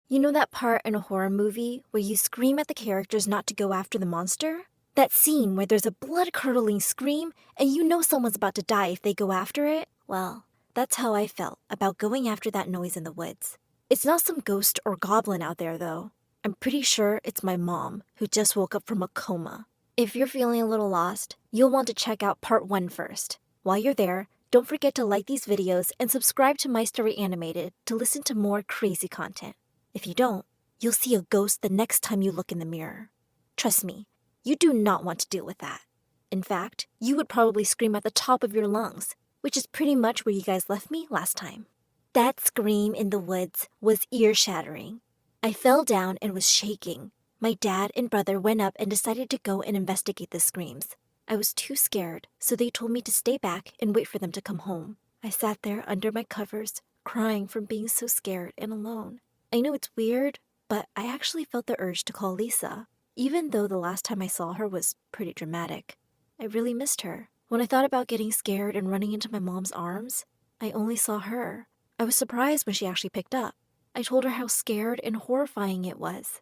You know that part in a horror movie where you scream at the characters not to go after the monster? That scene where there's a blood-curdling scream and you know someone's about to die if they go after it? Well, that's how I felt about going after that noise in the woods. It's not some ghost or goblin out there, though. I'm pretty sure it's my mom, who just woke up from a coma. If you're feeling a little lost, you'll want to check out part 1 first. While you're there, don't forget to like these videos and subscribe to My Story Animated to listen to more crazy content. If you don't, you'll see a ghost the next time you look in the mirror. Trust me, you do not want to deal with that. In fact, you would probably scream at the top of your lungs, which is pretty much where you guys left me last time. That scream in the woods was ear-shattering. I fell down and was shaking. My dad and brother went up and decided to go and investigate the screams. I was too scared, so they told me to stay back and wait for them to come home. I sat there under my covers, crying from being so scared and alone. I know it's weird, but I actually felt the urge to call Lisa, even though the last time I saw her was pretty dramatic. I really missed her. When I thought about getting scared and running into my mom's arms, I only saw her. I was surprised when she actually picked up. I told her how scared and horrifying it was.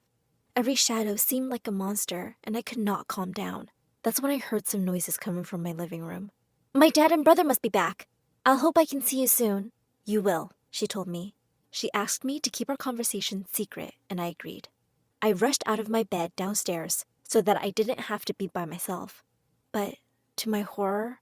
Every shadow seemed like a monster, and I could not calm down. That's when I heard some noises coming from my living room. My dad and brother must be back. I'll hope I can see you soon. You will, she told me. She asked me to keep our conversation secret, and I agreed. I rushed out of my bed downstairs so that I didn't have to be by myself. But, to my horror,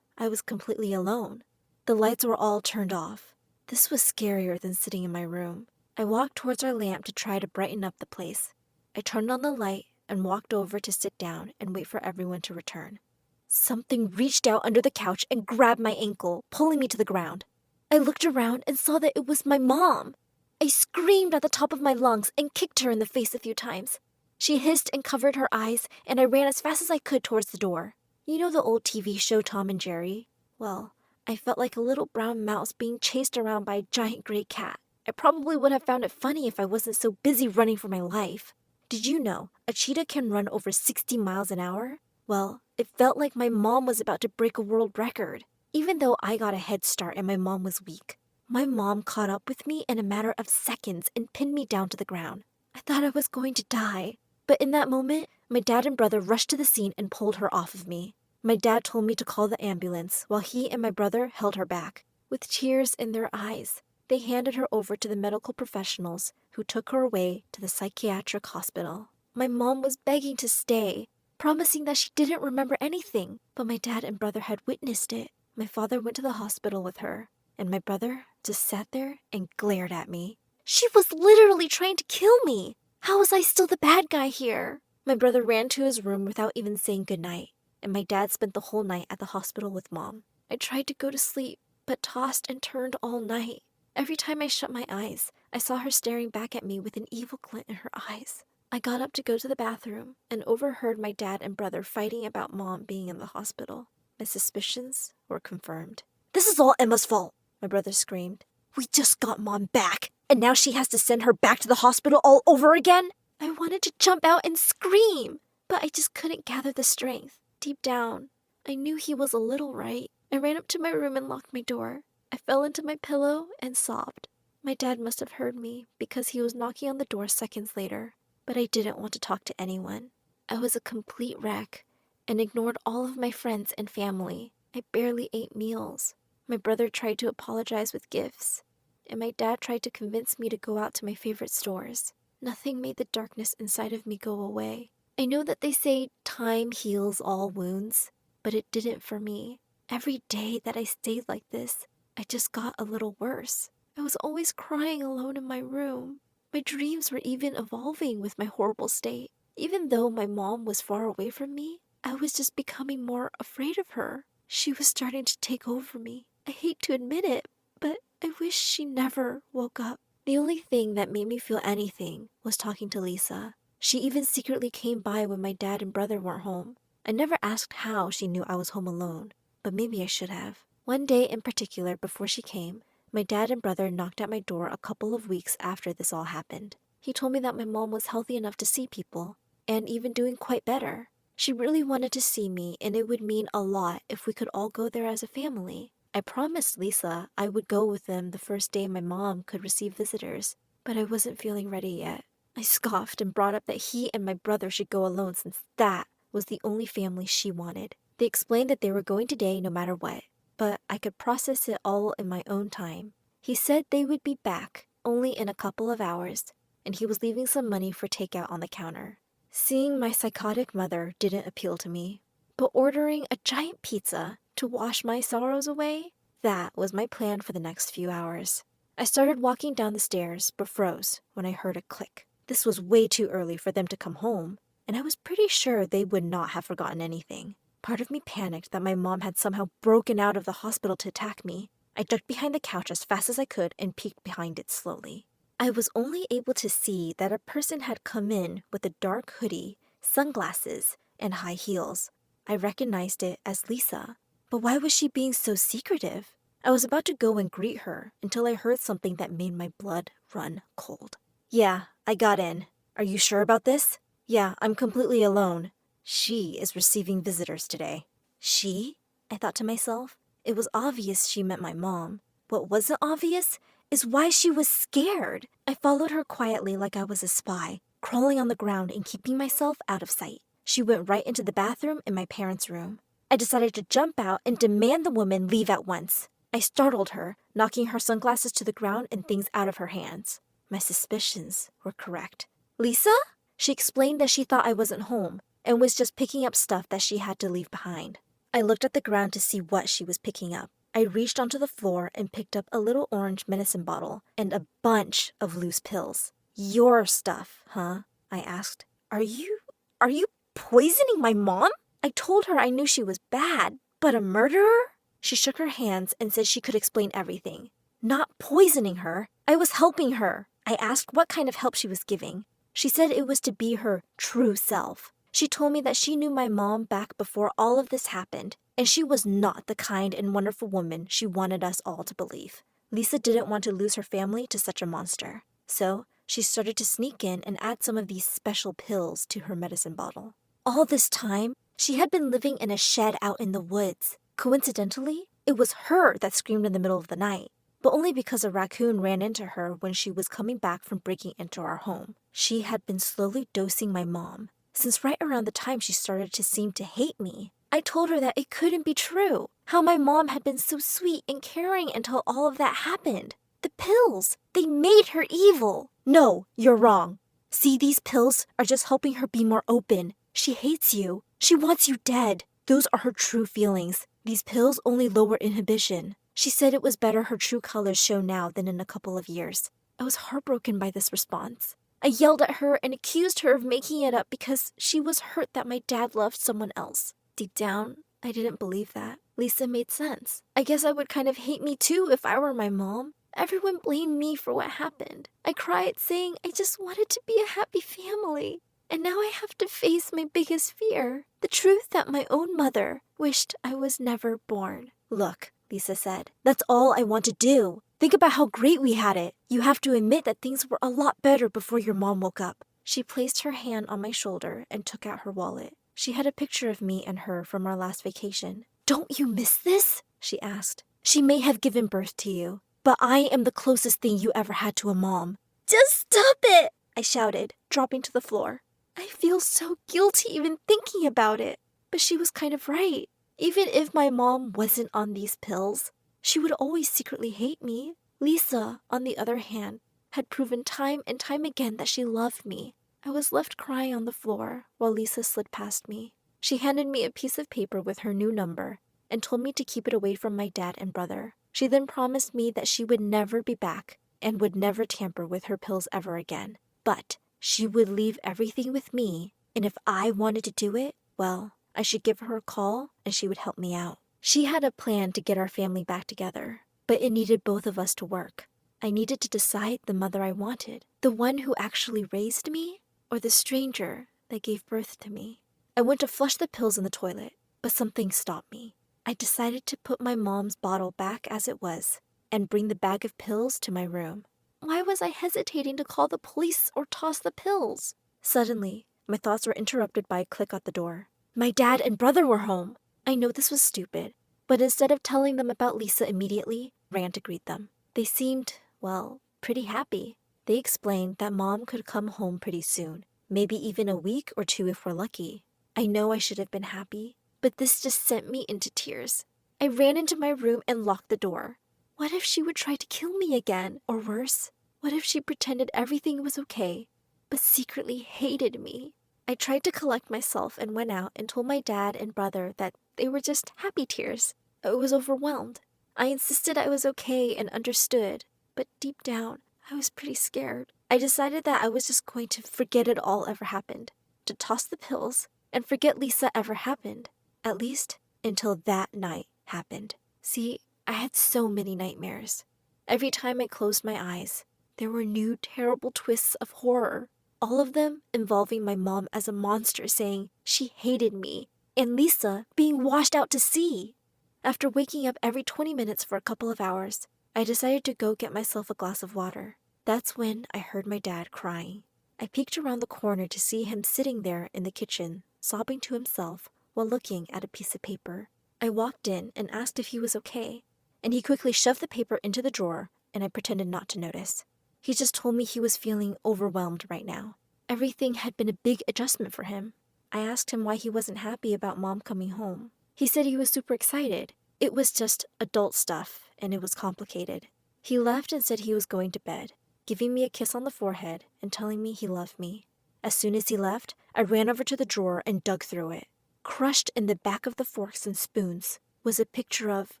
I was completely alone. The lights were all turned off. This was scarier than sitting in my room. I walked towards our lamp to try to brighten up the place. I turned on the light and walked over to sit down and wait for everyone to return. Something reached out under the couch and grabbed my ankle, pulling me to the ground. I looked around and saw that it was my mom. I screamed at the top of my lungs and kicked her in the face a few times. She hissed and covered her eyes, and I ran as fast as I could towards the door. You know the old TV show Tom and Jerry? Well, I felt like a little brown mouse being chased around by a giant gray cat. I probably would have found it funny if I wasn't so busy running for my life. Did you know a cheetah can run over 60 miles an hour? Well, it felt like my mom was about to break a world record. Even though I got a head start and my mom was weak, my mom caught up with me in a matter of seconds and pinned me down to the ground. I thought I was going to die, but in that moment, my dad and brother rushed to the scene and pulled her off of me. My dad told me to call the ambulance while he and my brother held her back. With tears in their eyes, they handed her over to the medical professionals who took her away to the psychiatric hospital. My mom was begging to stay, promising that she didn't remember anything, but my dad and brother had witnessed it. My father went to the hospital with her, and my brother just sat there and glared at me. She was literally trying to kill me. How was I still the bad guy here? My brother ran to his room without even saying goodnight, and my dad spent the whole night at the hospital with Mom. I tried to go to sleep, but tossed and turned all night. Every time I shut my eyes, I saw her staring back at me with an evil glint in her eyes. I got up to go to the bathroom and overheard my dad and brother fighting about Mom being in the hospital. My suspicions were confirmed. "This is all Emma's fault," my brother screamed. "We just got Mom back, and now she has to send her back to the hospital all over again?" I wanted to jump out and scream, but I just couldn't gather the strength. Deep down, I knew he was a little right. I ran up to my room and locked my door. I fell into my pillow and sobbed. My dad must have heard me because he was knocking on the door seconds later, but I didn't want to talk to anyone. I was a complete wreck and ignored all of my friends and family. I barely ate meals. My brother tried to apologize with gifts, and my dad tried to convince me to go out to my favorite stores. Nothing made the darkness inside of me go away. I know that they say time heals all wounds, but it didn't for me. Every day that I stayed like this, I just got a little worse. I was always crying alone in my room. My dreams were even evolving with my horrible state. Even though my mom was far away from me, I was just becoming more afraid of her. She was starting to take over me. I hate to admit it, but I wish she never woke up. The only thing that made me feel anything was talking to Lisa. She even secretly came by when my dad and brother weren't home. I never asked how she knew I was home alone, but maybe I should have. One day in particular before she came, my dad and brother knocked at my door a couple of weeks after this all happened. He told me that my mom was healthy enough to see people, and even doing quite better. She really wanted to see me, and it would mean a lot if we could all go there as a family. I promised Lisa I would go with them the first day my mom could receive visitors, but I wasn't feeling ready yet. I scoffed and brought up that he and my brother should go alone since that was the only family she wanted. They explained that they were going today no matter what, but I could process it all in my own time. He said they would be back only in a couple of hours, and he was leaving some money for takeout on the counter. Seeing my psychotic mother didn't appeal to me, but ordering a giant pizza to wash my sorrows away, that was my plan for the next few hours. I started walking down the stairs, but froze when I heard a click. This was way too early for them to come home, and I was pretty sure they would not have forgotten anything. Part of me panicked that my mom had somehow broken out of the hospital to attack me. I ducked behind the couch as fast as I could and peeked behind it slowly. I was only able to see that a person had come in with a dark hoodie, sunglasses, and high heels. I recognized it as Lisa. But why was she being so secretive? I was about to go and greet her until I heard something that made my blood run cold. Yeah, I got in. Are you sure about this? Yeah, I'm completely alone. She is receiving visitors today. She? I thought to myself. It was obvious she meant my mom. What wasn't obvious is why she was scared. I followed her quietly like I was a spy, crawling on the ground and keeping myself out of sight. She went right into the bathroom in my parents' room. I decided to jump out and demand the woman leave at once. I startled her, knocking her sunglasses to the ground and things out of her hands. My suspicions were correct. Lisa? She explained that she thought I wasn't home and was just picking up stuff that she had to leave behind. I looked at the ground to see what she was picking up. I reached onto the floor and picked up a little orange medicine bottle and a bunch of loose pills. Your stuff, huh? I asked. Are you poisoning my mom? I told her I knew she was bad, but a murderer? She shook her hands and said she could explain everything. Not poisoning her. I was helping her. I asked what kind of help she was giving. She said it was to be her true self. She told me that she knew my mom back before all of this happened, and she was not the kind and wonderful woman she wanted us all to believe. Lisa didn't want to lose her family to such a monster, so she started to sneak in and add some of these special pills to her medicine bottle. All this time, she had been living in a shed out in the woods. Coincidentally, it was her that screamed in the middle of the night, but only because a raccoon ran into her when she was coming back from breaking into our home. She had been slowly dosing my mom, since right around the time she started to seem to hate me. I told her that it couldn't be true, how my mom had been so sweet and caring until all of that happened. The pills, they made her evil. No, you're wrong. See, these pills are just helping her be more open. She hates you. She wants you dead. Those are her true feelings. These pills only lower inhibition. She said it was better her true colors show now than in a couple of years. I was heartbroken by this response. I yelled at her and accused her of making it up because she was hurt that my dad loved someone else. Deep down, I didn't believe that. Lisa made sense. I guess I would kind of hate me too if I were my mom. Everyone blamed me for what happened. I cried saying I just wanted to be a happy family. And now I have to face my biggest fear, the truth that my own mother wished I was never born. Look, Lisa said, that's all I want to do. Think about how great we had it. You have to admit that things were a lot better before your mom woke up. She placed her hand on my shoulder and took out her wallet. She had a picture of me and her from our last vacation. Don't you miss this? She asked. She may have given birth to you, but I am the closest thing you ever had to a mom. Just stop it! I shouted, dropping to the floor. I feel so guilty even thinking about it. But she was kind of right. Even if my mom wasn't on these pills, she would always secretly hate me. Lisa, on the other hand, had proven time and time again that she loved me. I was left crying on the floor while Lisa slid past me. She handed me a piece of paper with her new number and told me to keep it away from my dad and brother. She then promised me that she would never be back and would never tamper with her pills ever again. But she would leave everything with me, and if I wanted to do it, well, I should give her a call and she would help me out. She had a plan to get our family back together, but it needed both of us to work. I needed to decide the mother I wanted, the one who actually raised me, or the stranger that gave birth to me. I went to flush the pills in the toilet, but something stopped me. I decided to put my mom's bottle back as it was and bring the bag of pills to my room. Why was I hesitating to call the police or toss the pills? Suddenly, my thoughts were interrupted by a click at the door. My dad and brother were home. I know this was stupid, but instead of telling them about Lisa immediately, I ran to greet them. They seemed, well, pretty happy. They explained that Mom could come home pretty soon, maybe even a week or two if we're lucky. I know I should have been happy, but this just sent me into tears. I ran into my room and locked the door. What if she would try to kill me again, or worse? What if she pretended everything was okay, but secretly hated me? I tried to collect myself and went out and told my dad and brother that they were just happy tears. I was overwhelmed. I insisted I was okay and understood, but deep down, I was pretty scared. I decided that I was just going to forget it all ever happened, to toss the pills and forget Lisa ever happened, at least until that night happened. See, I had so many nightmares. Every time I closed my eyes, there were new terrible twists of horror, all of them involving my mom as a monster saying she hated me, and Lisa being washed out to sea. After waking up every 20 minutes for a couple of hours, I decided to go get myself a glass of water. That's when I heard my dad crying. I peeked around the corner to see him sitting there in the kitchen, sobbing to himself while looking at a piece of paper. I walked in and asked if he was okay, and he quickly shoved the paper into the drawer, and I pretended not to notice. He just told me he was feeling overwhelmed right now. Everything had been a big adjustment for him. I asked him why he wasn't happy about Mom coming home. He said he was super excited. It was just adult stuff, and it was complicated. He left and said he was going to bed, giving me a kiss on the forehead and telling me he loved me. As soon as he left, I ran over to the drawer and dug through it. Crushed in the back of the forks and spoons was a picture of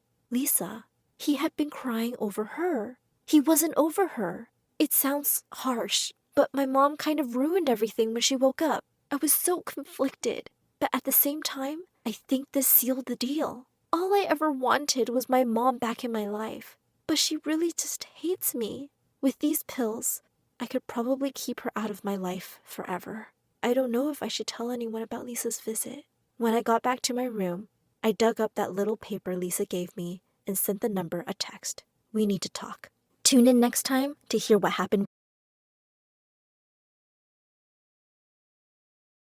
Lisa. He had been crying over her. He wasn't over her. It sounds harsh, but my mom kind of ruined everything when she woke up. I was so conflicted, but at the same time, I think this sealed the deal. All I ever wanted was my mom back in my life, but she really just hates me. With these pills, I could probably keep her out of my life forever. I don't know if I should tell anyone about Lisa's visit. When I got back to my room, I dug up that little paper Lisa gave me and sent the number a text. We need to talk. Tune in next time to hear what happened.